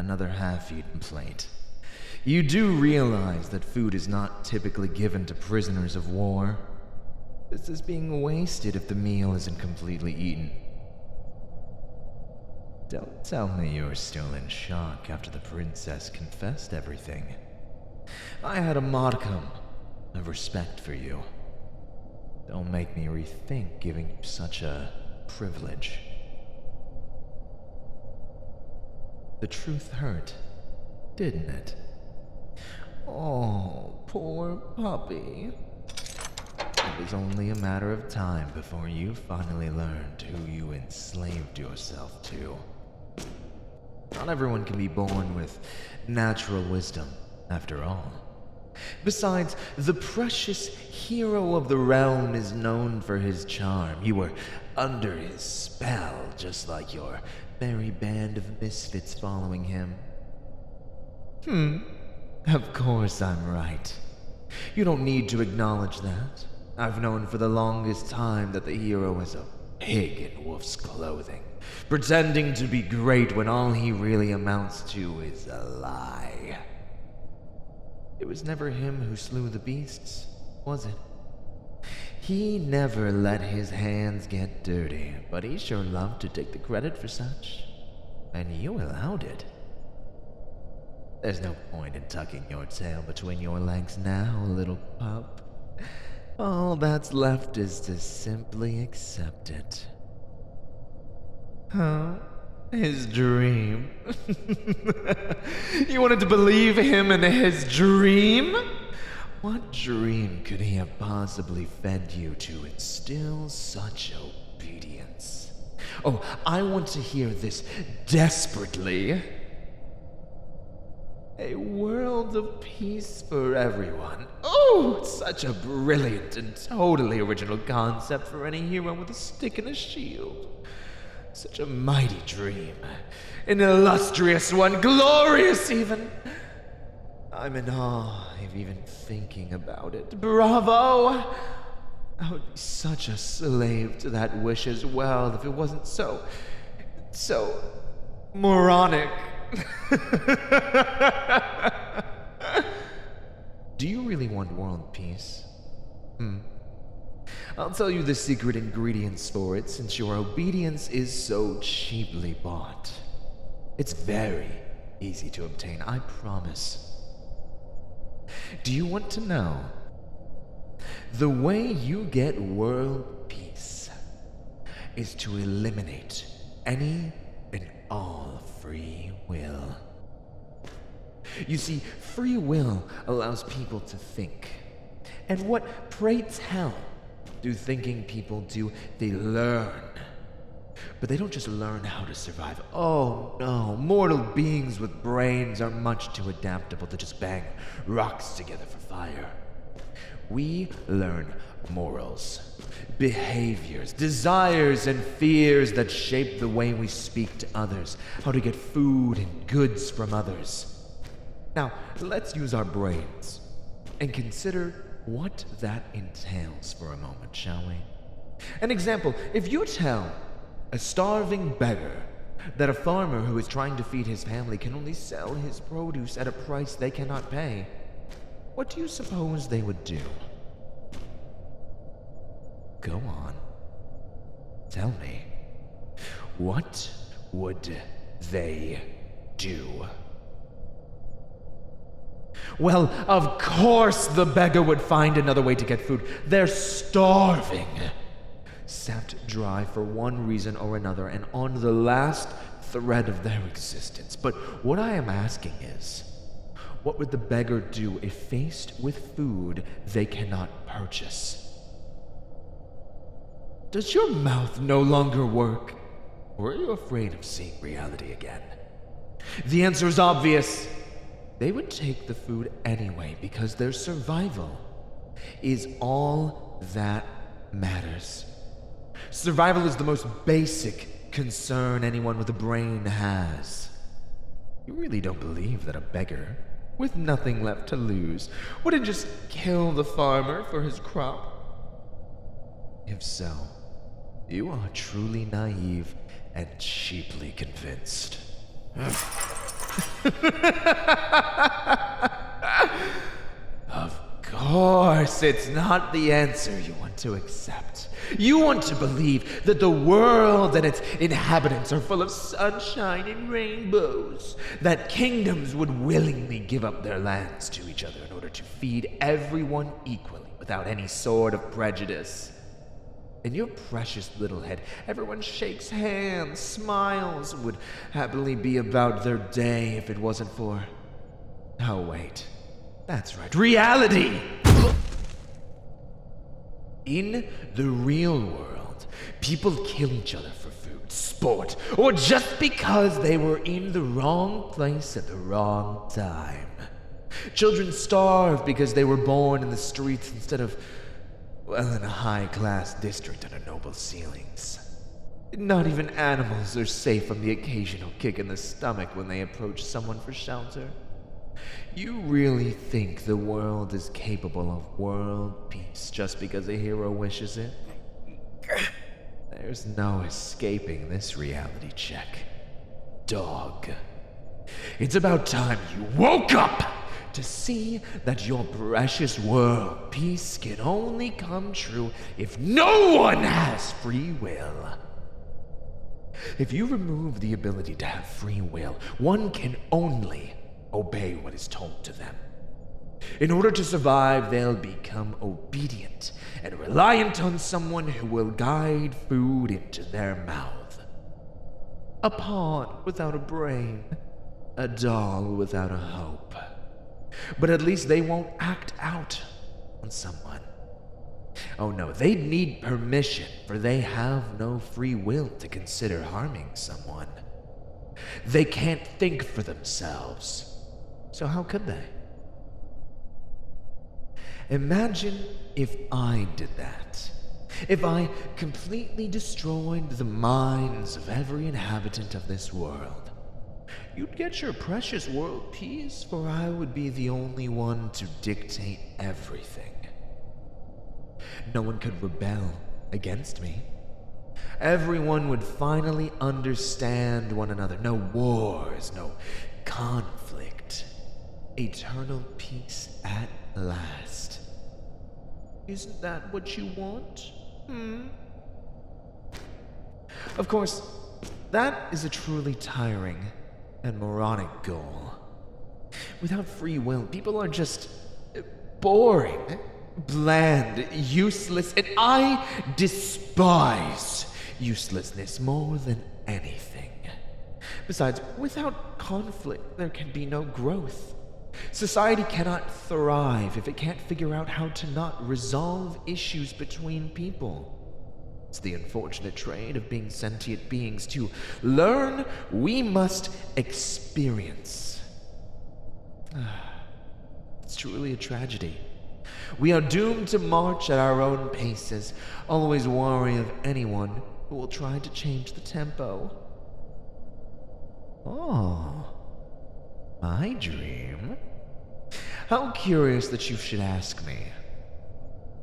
another half-eaten plate. You do realize that food is not typically given to prisoners of war. This is being wasted if the meal isn't completely eaten. Don't tell me you're still in shock after the princess confessed everything. I had a modicum of respect for you. Don't make me rethink giving you such a privilege. The truth hurt, didn't it? Oh, poor puppy. It was only a matter of time before you finally learned who you enslaved yourself to. Not everyone can be born with natural wisdom, after all. Besides, the precious hero of the realm is known for his charm. You were under his spell, just like your merry band of misfits following him. Of course I'm right. You don't need to acknowledge that. I've known for the longest time that the hero is a pig in wolf's clothing, pretending to be great when all he really amounts to is a lie. It was never him who slew the beasts, was it? He never let his hands get dirty, but he sure loved to take the credit for such. And you allowed it. There's no point in tucking your tail between your legs now, little pup. All that's left is to simply accept it. Huh? His dream. You wanted to believe him in his dream? What dream could he have possibly fed you to instill such obedience? Oh, I want to hear this desperately. A world of peace for everyone. Oh, such a brilliant and totally original concept for any hero with a stick and a shield. Such a mighty dream. An illustrious one, glorious even. I'm in awe of even thinking about it. Bravo! I would be such a slave to that wish as well if it wasn't so moronic. Do you really want world peace? I'll tell you the secret ingredients for it, since your obedience is so cheaply bought. It's very easy to obtain, I promise. Do you want to know? The way you get world peace is to eliminate any and all free will. You see, free will allows people to think. And what, pray tell, do thinking people do? They learn. But they don't just learn how to survive. Oh no, mortal beings with brains are much too adaptable to just bang rocks together for fire. We learn morals, behaviors, desires, and fears that shape the way we speak to others, how to get food and goods from others. Now, let's use our brains and consider what that entails for a moment, shall we? An example, if you tell a starving beggar that a farmer who is trying to feed his family can only sell his produce at a price they cannot pay, what do you suppose they would do? Go on. Tell me. What would they do? Well, of course the beggar would find another way to get food. They're starving. Sapped dry for one reason or another and on the last thread of their existence. But what I am asking is, what would the beggar do if faced with food they cannot purchase? Does your mouth no longer work? Or are you afraid of seeing reality again? The answer is obvious. They would take the food anyway because their survival is all that matters. Survival is the most basic concern anyone with a brain has. You really don't believe that a beggar, with nothing left to lose, wouldn't just kill the farmer for his crop? If so, you are truly naive and cheaply convinced. Of course, it's not the answer you want to accept. You want to believe that the world and its inhabitants are full of sunshine and rainbows, that kingdoms would willingly give up their lands to each other in order to feed everyone equally without any sort of prejudice. In your precious little head, everyone shakes hands, smiles, would happily be about their day if it wasn't for... Oh, wait. That's right. Reality! In the real world, people kill each other for food, sport, or just because they were in the wrong place at the wrong time. Children starve because they were born in the streets instead of, well, in a high-class district under noble ceilings. Not even animals are safe from the occasional kick in the stomach when they approach someone for shelter. You really think the world is capable of world peace just because a hero wishes it? There's no escaping this reality check, dog. It's about time you woke up to see that your precious world peace can only come true if no one has free will. If you remove the ability to have free will, one can only obey what is told to them. In order to survive, they'll become obedient and reliant on someone who will guide food into their mouth. A pawn without a brain, a doll without a hope. But at least they won't act out on someone. Oh no, they need permission, for they have no free will to consider harming someone. They can't think for themselves. So how could they? Imagine if I did that. If I completely destroyed the minds of every inhabitant of this world. You'd get your precious world peace, for I would be the only one to dictate everything. No one could rebel against me. Everyone would finally understand one another. No wars, no conflict. Eternal peace at last. Isn't that what you want? Of course, that is a truly tiring and moronic goal. Without free will, people are just boring, bland, useless, and I despise uselessness more than anything. Besides, without conflict, there can be no growth. Society cannot thrive if it can't figure out how to not resolve issues between people. It's the unfortunate trait of being sentient beings. To learn, we must experience. It's truly a tragedy. We are doomed to march at our own paces, always wary of anyone who will try to change the tempo. Oh, my dream? How curious that you should ask me.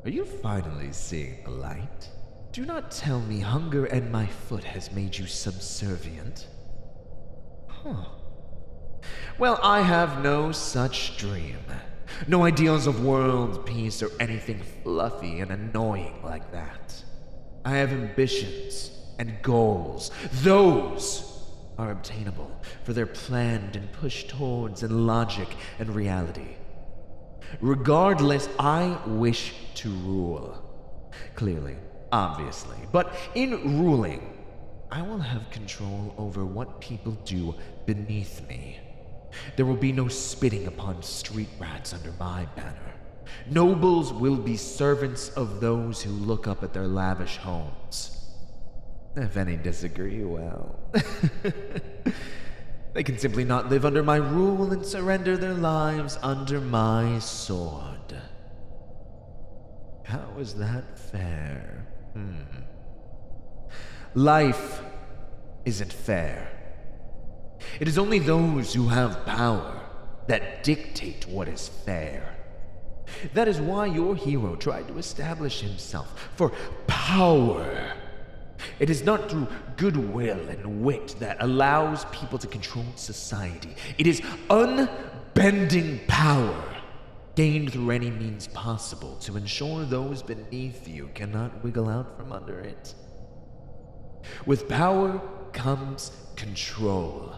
Are you finally seeing the light? Do not tell me hunger and my foot has made you subservient. Well, I have no such dream. No ideals of world peace or anything fluffy and annoying like that. I have ambitions and goals. Those are obtainable, for they're planned and pushed towards in logic and reality. Regardless, I wish to rule. Clearly, obviously. But in ruling, I will have control over what people do beneath me. There will be no spitting upon street rats under my banner. Nobles will be servants of those who look up at their lavish homes. If any disagree, well... they can simply not live under my rule and surrender their lives under my sword. How is that fair? Life isn't fair. It is only those who have power that dictate what is fair. That is why your hero tried to establish himself, for power. It is not through goodwill and wit that allows people to control society. It is unbending power, gained through any means possible to ensure those beneath you cannot wiggle out from under it. With power comes control.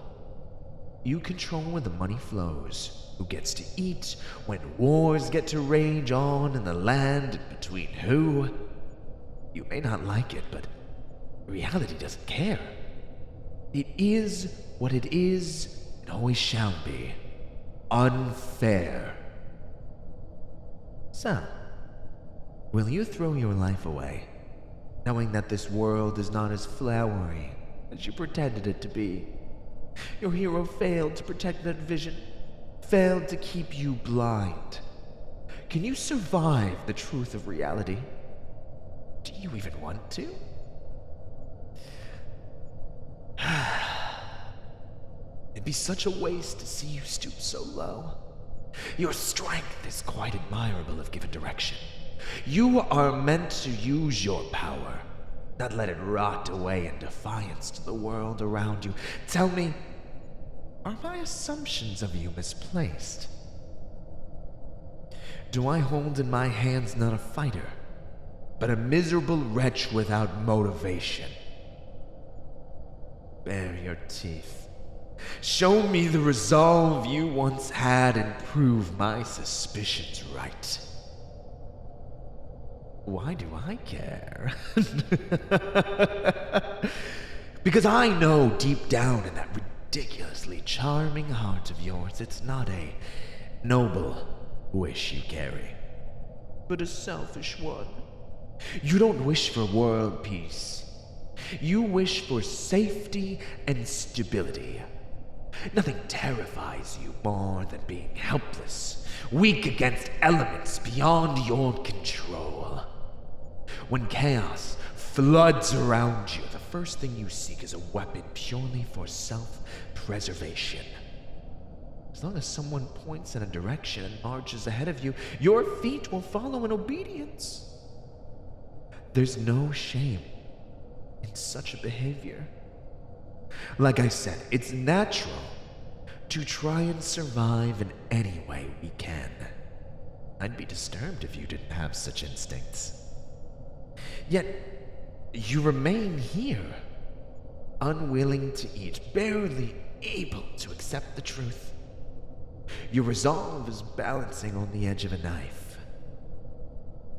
You control where the money flows, who gets to eat, when wars get to rage on in the land and between who. You may not like it, but reality doesn't care. It is what it is and always shall be. Unfair. So, will you throw your life away, knowing that this world is not as flowery as you pretended it to be? Your hero failed to protect that vision, failed to keep you blind. Can you survive the truth of reality? Do you even want to? It'd be such a waste to see you stoop so low. Your strength is quite admirable if given direction. You are meant to use your power, not let it rot away in defiance to the world around you. Tell me, are my assumptions of you misplaced? Do I hold in my hands not a fighter, but a miserable wretch without motivation? Bare your teeth. Show me the resolve you once had and prove my suspicions right. Why do I care? Because I know deep down in that ridiculously charming heart of yours, it's not a noble wish you carry, but a selfish one. You don't wish for world peace. You wish for safety and stability. Nothing terrifies you more than being helpless, weak against elements beyond your control. When chaos floods around you, the first thing you seek is a weapon purely for self-preservation. As long as someone points in a direction and marches ahead of you, your feet will follow in obedience. There's no shame in such a behavior. Like I said, it's natural to try and survive in any way we can. I'd be disturbed if you didn't have such instincts. Yet, you remain here, unwilling to eat, barely able to accept the truth. Your resolve is balancing on the edge of a knife.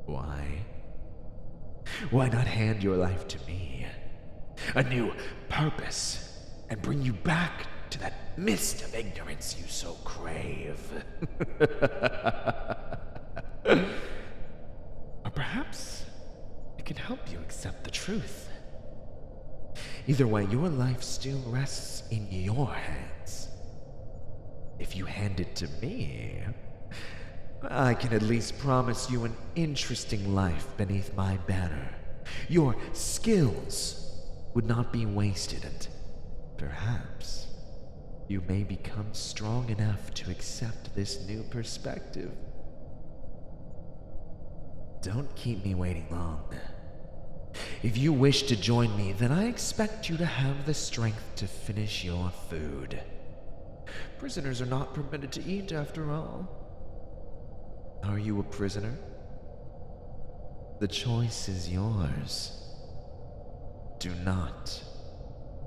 Why? Why not hand your life to me? A new purpose, and bring you back to that mist of ignorance you so crave. Or perhaps it can help you accept the truth. Either way, your life still rests in your hands. If you hand it to me, I can at least promise you an interesting life beneath my banner. Your skills would not be wasted, and perhaps you may become strong enough to accept this new perspective. Don't keep me waiting long. If you wish to join me, then I expect you to have the strength to finish your food. Prisoners are not permitted to eat, after all. Are you a prisoner? The choice is yours. Do not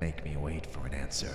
make me wait for an answer.